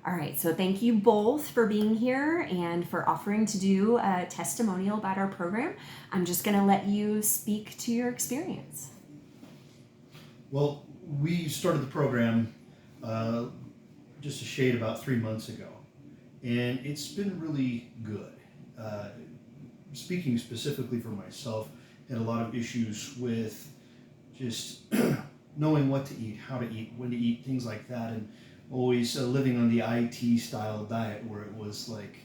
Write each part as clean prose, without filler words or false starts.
All right, so thank you both for being here and for offering to do a testimonial about our program. I'm just going to let you speak to your experience. Well, we started the program just a shade about 3 months ago, and it's been really good. Uh, Speaking specifically for myself, had a lot of issues with just knowing what to eat, how to eat, when to eat, things like that, and always living on the IT style diet where it was like,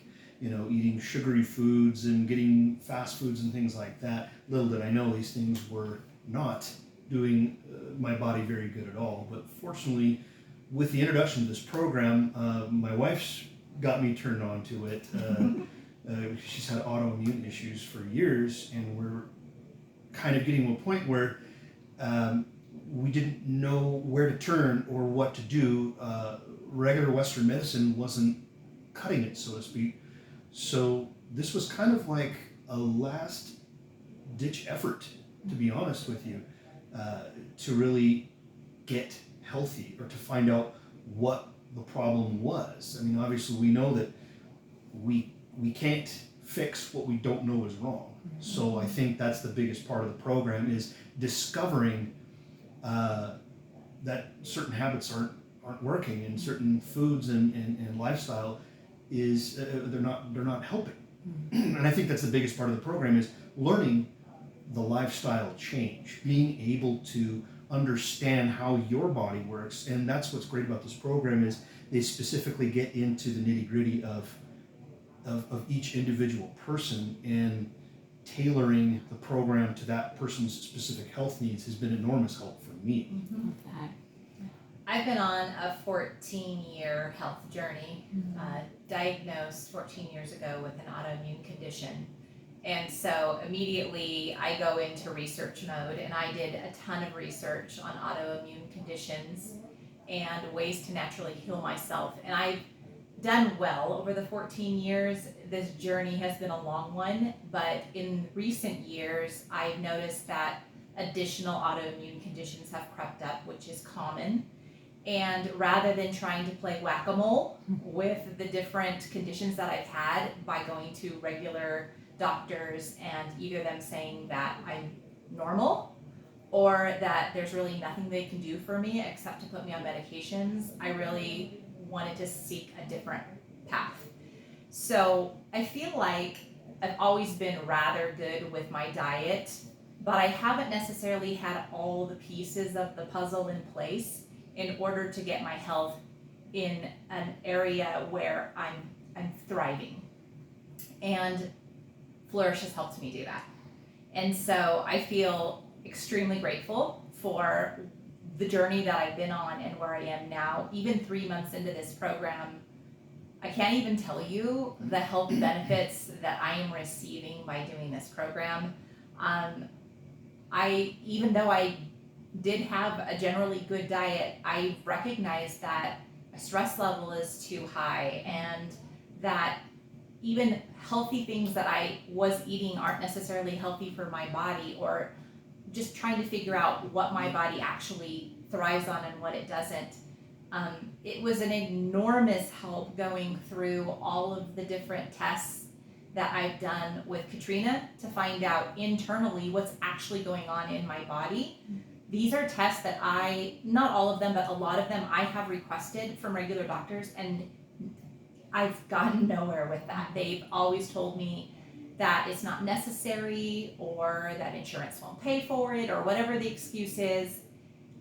eating sugary foods and getting fast foods and things like that. Little did I know these things were not doing my body very good at all. But fortunately, with the introduction to this program, my wife's got me turned on to it. She's had autoimmune issues for years, and we're kind of getting to a point where we didn't know where to turn or what to do. Regular Western medicine wasn't cutting it, so to speak. So this was kind of like a last ditch effort, to be honest with you, to really get healthy or to find out what the problem was. I mean, obviously, we know that we can't fix what we don't know is wrong. So I think that's the biggest part of the program is discovering that certain habits aren't working, and certain foods and lifestyle is they're not helping. And I think that's the biggest part of the program is learning the lifestyle change, being able to understand how your body works. And that's what's great about this program is they specifically get into the nitty gritty of each individual person, and tailoring the program to that person's specific health needs has been enormous help for me. Mm-hmm. I've been on a 14-year health journey, diagnosed 14 years ago with an autoimmune condition. And so immediately I go into research mode, and I did a ton of research on autoimmune conditions and ways to naturally heal myself. And I've done well over the 14 years. This journey has been a long one, but in recent years, I've noticed that additional autoimmune conditions have crept up, which is common. And rather than trying to play whack-a-mole with the different conditions that I've had by going to regular doctors and either them saying that I'm normal or that there's really nothing they can do for me except to put me on medications, I really wanted to seek a different path. So I feel like I've always been rather good with my diet, but I haven't necessarily had all the pieces of the puzzle in place in order to get my health in an area where I'm thriving. And Flourish has helped me do that. And so I feel extremely grateful for the journey that I've been on and where I am now. Even 3 months into this program, I can't even tell you the health benefits that I am receiving by doing this program. Even though I did have a generally good diet, I recognized that my stress level is too high, and that even healthy things that I was eating aren't necessarily healthy for my body, or just trying to figure out what my body actually thrives on and what it doesn't. It was an enormous help going through all of the different tests that I've done with Katrina to find out internally what's actually going on in my body. These are tests that not all of them, but a lot of them I have requested from regular doctors, and I've gotten nowhere with that. They've always told me that it's not necessary, or that insurance won't pay for it, or whatever the excuse is.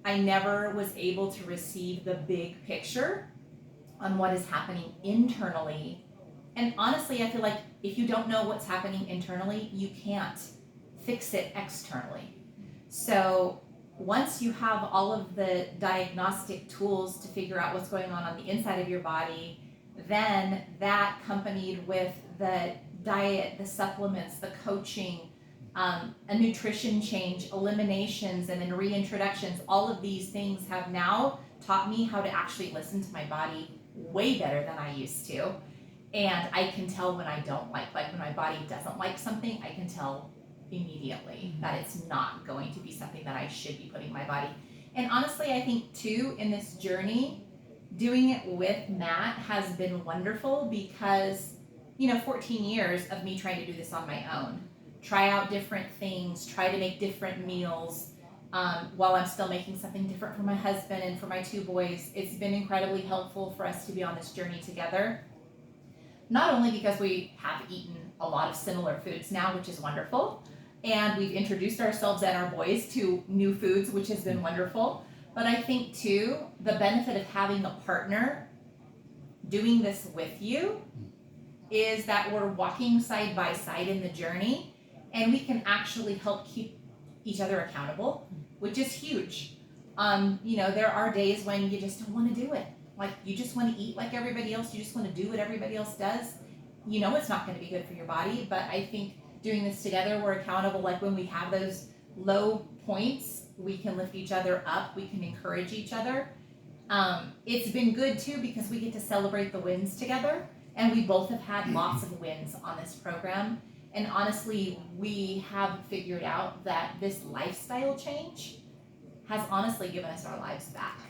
I never was able to receive the big picture on what is happening internally. And honestly, I feel like if you don't know what's happening internally, you can't fix it externally. So once you have all of the diagnostic tools to figure out what's going on the inside of your body, then that accompanied with the diet, the supplements, the coaching, a nutrition change, eliminations, and then reintroductions, all of these things have now taught me how to actually listen to my body way better than I used to. And I can tell when I don't like when my body doesn't like something, I can tell immediately that it's not going to be something that I should be putting in my body. And honestly, I think too, in this journey, doing it with Matt has been wonderful because, 14 years of me trying to do this on my own, try out different things, try to make different meals, while I'm still making something different for my husband and for my 2 boys. It's been incredibly helpful for us to be on this journey together. Not only because we have eaten a lot of similar foods now, which is wonderful, and we've introduced ourselves and our boys to new foods, which has been wonderful, but I think too, the benefit of having a partner doing this with you is that we're walking side by side in the journey, and we can actually help keep each other accountable, which is huge. There are days when you just don't want to do it. Like, you just want to eat like everybody else. You just want to do what everybody else does. It's not going to be good for your body, but I think doing this together, we're accountable. Like, when we have those low points, we can lift each other up. We can encourage each other. It's been good too because we get to celebrate the wins together, and we both have had lots of wins on this program. And honestly, we have figured out that this lifestyle change has honestly given us our lives back.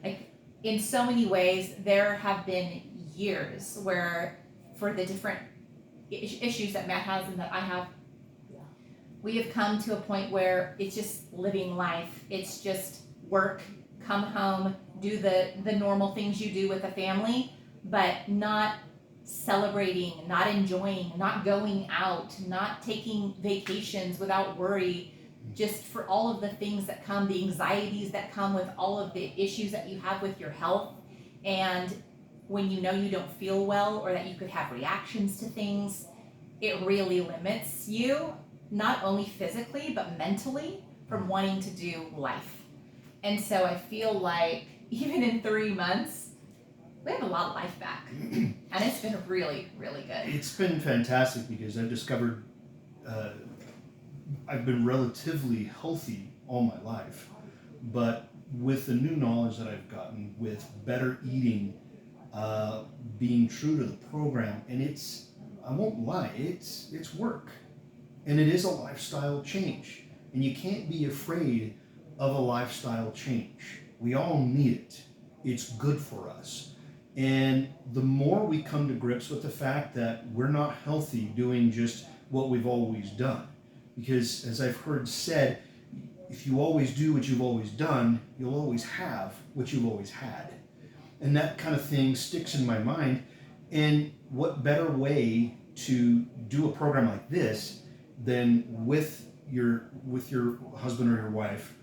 Like, in so many ways, there have been years where, for the different issues that Matt has and that I have, we have come to a point where it's just living life. It's just work, come home, do the normal things you do with a family, but not celebrating, not enjoying, not going out, not taking vacations without worry, just for all of the things that come, the anxieties that come with all of the issues that you have with your health. And when you don't feel well, or that you could have reactions to things, it really limits you, not only physically, but mentally, from wanting to do life. And so I feel like even in 3 months, we have a lot of life back. And it's been really, really good. It's been fantastic because I've discovered I've been relatively healthy all my life, but with the new knowledge that I've gotten with better eating, being true to the program, and I won't lie, it's work, and it is a lifestyle change, and you can't be afraid of a lifestyle change. We all need it. It's good for us. And the more we come to grips with the fact that we're not healthy doing just what we've always done, because as I've heard said, if you always do what you've always done, you'll always have what you've always had. And that kind of thing sticks in my mind. And what better way to do a program like this than with your husband or your wife,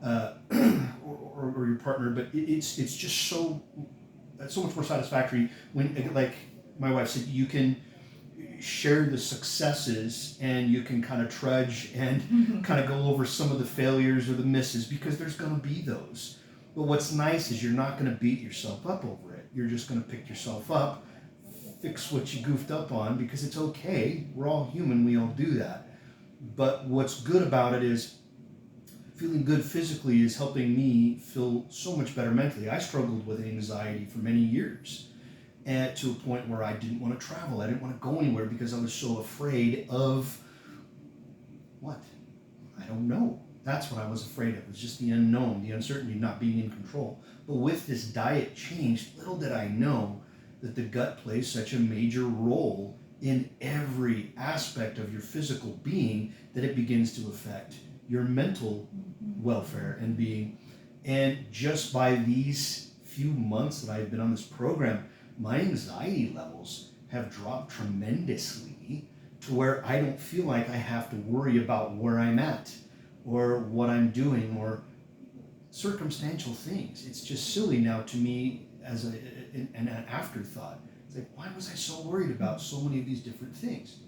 or your partner? But it's just so much more satisfactory when, like my wife said, you can share the successes and you can kind of trudge and kind of go over some of the failures or the misses, because there's going to be those. But what's nice is you're not going to beat yourself up over it. You're just going to pick yourself up, fix what you goofed up on, because it's okay. We're all human. We all do that. But what's good about it is feeling good physically is helping me feel so much better mentally. I struggled with anxiety for many years, and to a point where I didn't want to travel. I didn't want to go anywhere because I was so afraid of what? I don't know. That's what I was afraid of. It was just the unknown, the uncertainty, not being in control. But with this diet change, little did I know that the gut plays such a major role in every aspect of your physical being that it begins to affect your mental welfare and being. And just by these few months that I've been on this program, my anxiety levels have dropped tremendously to where I don't feel like I have to worry about where I'm at or what I'm doing or circumstantial things. It's just silly now to me as an afterthought. It's like, why was I so worried about so many of these different things?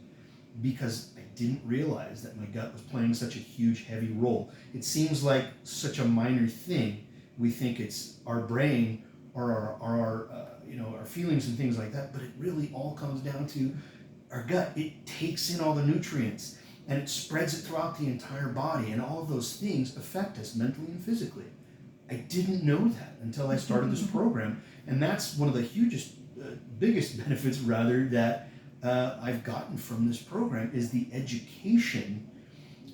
Because I didn't realize that my gut was playing such a huge, heavy role. It seems like such a minor thing. We think it's our brain or our feelings and things like that, but it really all comes down to our gut. It takes in all the nutrients and it spreads it throughout the entire body, and all of those things affect us mentally and physically. I didn't know that until I started this program, and that's one of the biggest benefits rather that I've gotten from this program is the education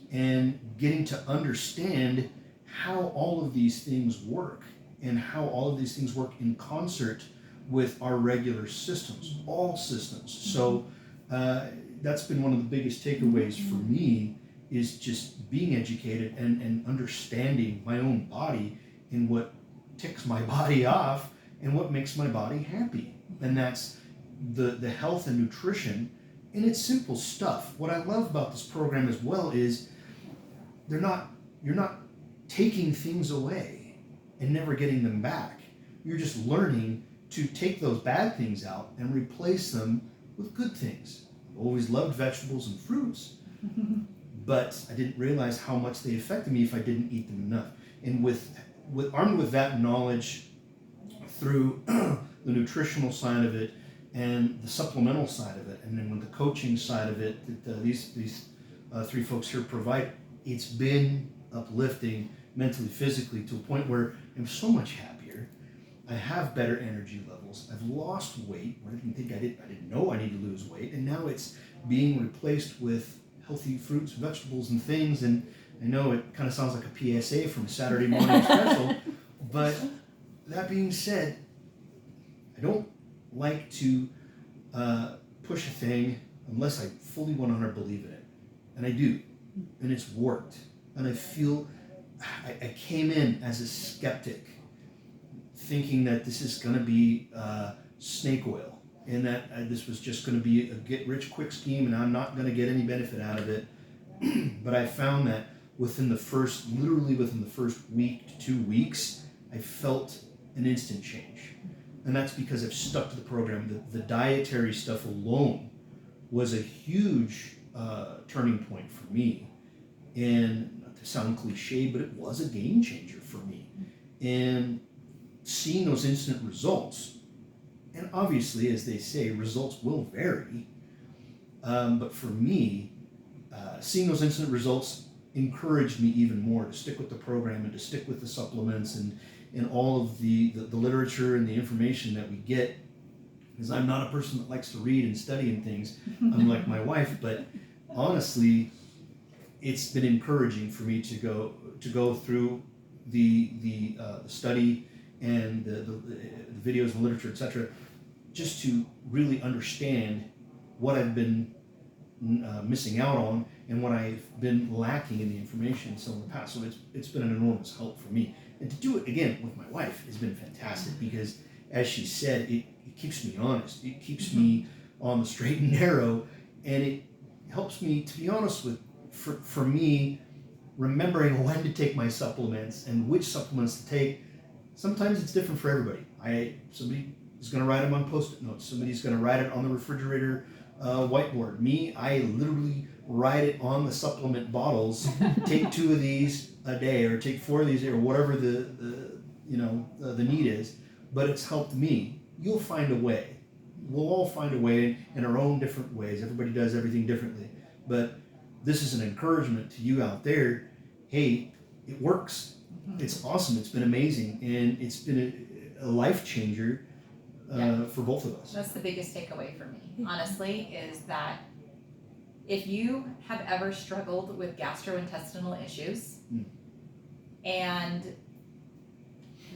and getting to understand how all of these things work. and how all of these things work in concert with our regular systems, all systems. So that's been one of the biggest takeaways for me, is just being educated and understanding my own body and what ticks my body off and what makes my body happy. And that's the health and nutrition, and it's simple stuff. What I love about this program as well is you're not taking things away and never getting them back. You're just learning to take those bad things out and replace them with good things. I've always loved vegetables and fruits, but I didn't realize how much they affected me if I didn't eat them enough. And with armed with that knowledge through the nutritional side of it and the supplemental side of it, and then with the coaching side of it that these three folks here provide, it's been uplifting mentally, physically, to a point where I'm so much happier. I have better energy levels. I've lost weight where I didn't think I didn't know I need to lose weight, and now it's being replaced with healthy fruits, vegetables, and things. And I know it kind of sounds like a PSA from a Saturday morning special, but that being said, I don't like to push a thing unless I fully 100% believe in it, and I do, and it's worked. And I feel I came in as a skeptic, thinking that this is going to be snake oil, and that this was just going to be a get-rich-quick scheme, and I'm not going to get any benefit out of it. But I found that literally within the first week to 2 weeks, I felt an instant change. And that's because I've stuck to the program. The dietary stuff alone was a huge turning point for me. And not to sound cliche, but it was a game changer for me. And seeing those instant results, and obviously, as they say, results will vary. But for me, seeing those instant results encouraged me even more to stick with the program and to stick with the supplements and all of the literature and the information that we get. Because I'm not a person that likes to read and study and things, unlike my wife. But honestly, it's been encouraging for me to go through the study and the videos and literature, etc., just to really understand what I've been missing out on and what I've been lacking in the information some of the past. So it's been an enormous help for me. And to do it again with my wife has been fantastic because, as she said, it keeps me honest. It keeps me on the straight and narrow, and it helps me, to be honest with, for me, remembering when to take my supplements and which supplements to take. Sometimes it's different for everybody. Somebody is going to write them on Post-it notes. Somebody's going to write it on the refrigerator whiteboard. Me, I literally write it on the supplement bottles. Take 2 of these a day, or take 4 of these, or whatever the need is. But it's helped me. You'll find a way. We'll all find a way in our own different ways. Everybody does everything differently. But this is an encouragement to you out there. Hey, it works. It's awesome. It's been amazing, and it's been a life changer for both of us. That's the biggest takeaway for me, honestly, is that if you have ever struggled with gastrointestinal issues and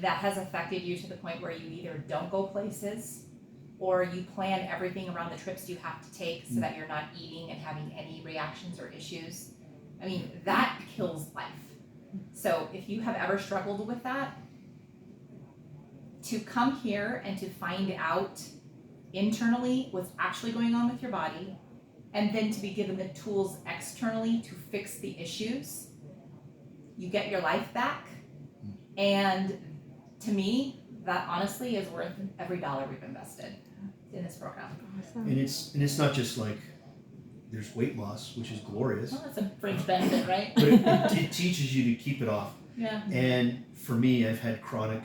that has affected you to the point where you either don't go places or you plan everything around the trips you have to take so that you're not eating and having any reactions or issues, I mean, that kills life. So if you have ever struggled with that, to come here and to find out internally what's actually going on with your body, and then to be given the tools externally to fix the issues, you get your life back. And to me, that honestly is worth every dollar we've invested in this program. Awesome. And it's not just like there's weight loss, which is glorious, Well, that's a fringe benefit, right? but it teaches you to keep it off. Yeah. And for me, I've had chronic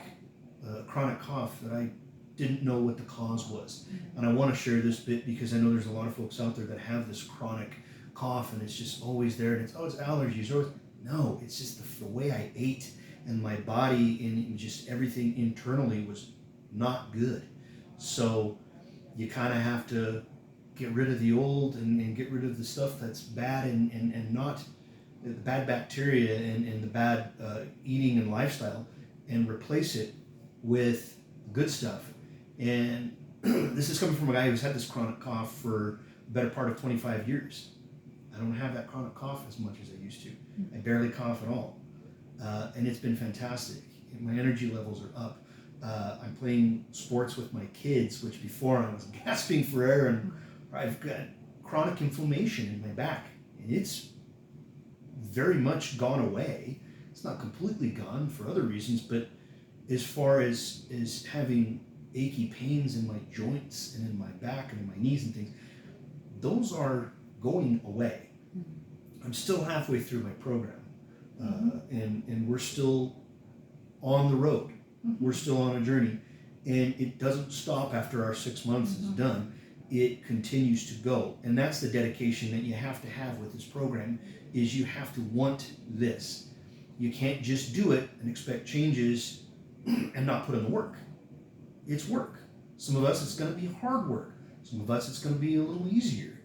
cough that I didn't know what the cause was. And I want to share this bit because I know there's a lot of folks out there that have this chronic cough and it's just always there, and it's allergies. No, it's just the way I ate, and my body and just everything internally was not good. So you kind of have to get rid of the old and get rid of the stuff that's bad and not the bad bacteria and the bad eating and lifestyle, and replace it with good stuff. And this is coming from a guy who's had this chronic cough for the better part of 25 years. I don't have that chronic cough as much as I used to. I barely cough at all. And it's been fantastic. My energy levels are up. I'm playing sports with my kids, which before I was gasping for air, and I've got chronic inflammation in my back. And it's very much gone away. It's not completely gone for other reasons, but as far as having achy pains in my joints and in my back and in my knees and things, those are going away. I'm still halfway through my program, and we're still on the road. We're still on a journey, and it doesn't stop after our 6 months is done. It continues to go, and that's the dedication that you have to have with this program. Is you have to want this. You can't just do it and expect changes and not put in the work. It's work. Some of us it's going to be hard work. Some of us it's going to be a little easier.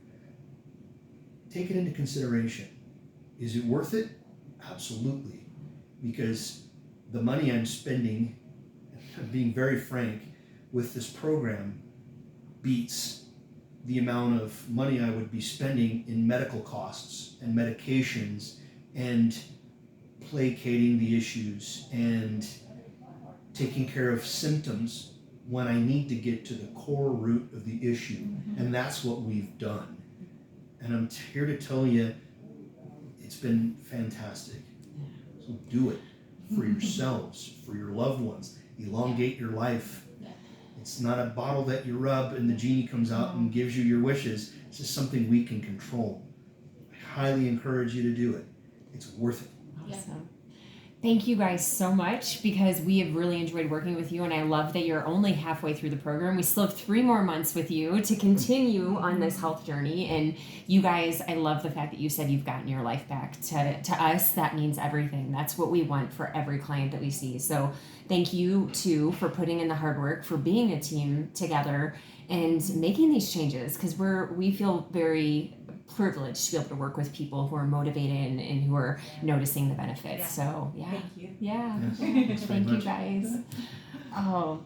Take it into consideration. Is it worth it? Absolutely. Because the money I'm spending, being very frank, with this program beats the amount of money I would be spending in medical costs and medications and placating the issues and taking care of symptoms when I need to get to the core root of the issue. And that's what we've done. And I'm here to tell you, it's been fantastic. So do it for yourselves, for your loved ones. Elongate your life. It's not a bottle that you rub and the genie comes out and gives you your wishes. It's just something we can control. I highly encourage you to do it. It's worth it. Awesome. Thank you guys so much, because we have really enjoyed working with you, and I love that you're only halfway through the program. We still have 3 more months with you to continue on this health journey, and you guys, I love the fact that you said you've gotten your life back. To us, that means everything. That's what we want for every client that we see. So thank you too for putting in the hard work, for being a team together and making these changes, because we feel very privileged to be able to work with people who are motivated and who are noticing the benefits. Yeah. So Thank you. yeah. Yes, thanks very Thank you much. guys. Oh,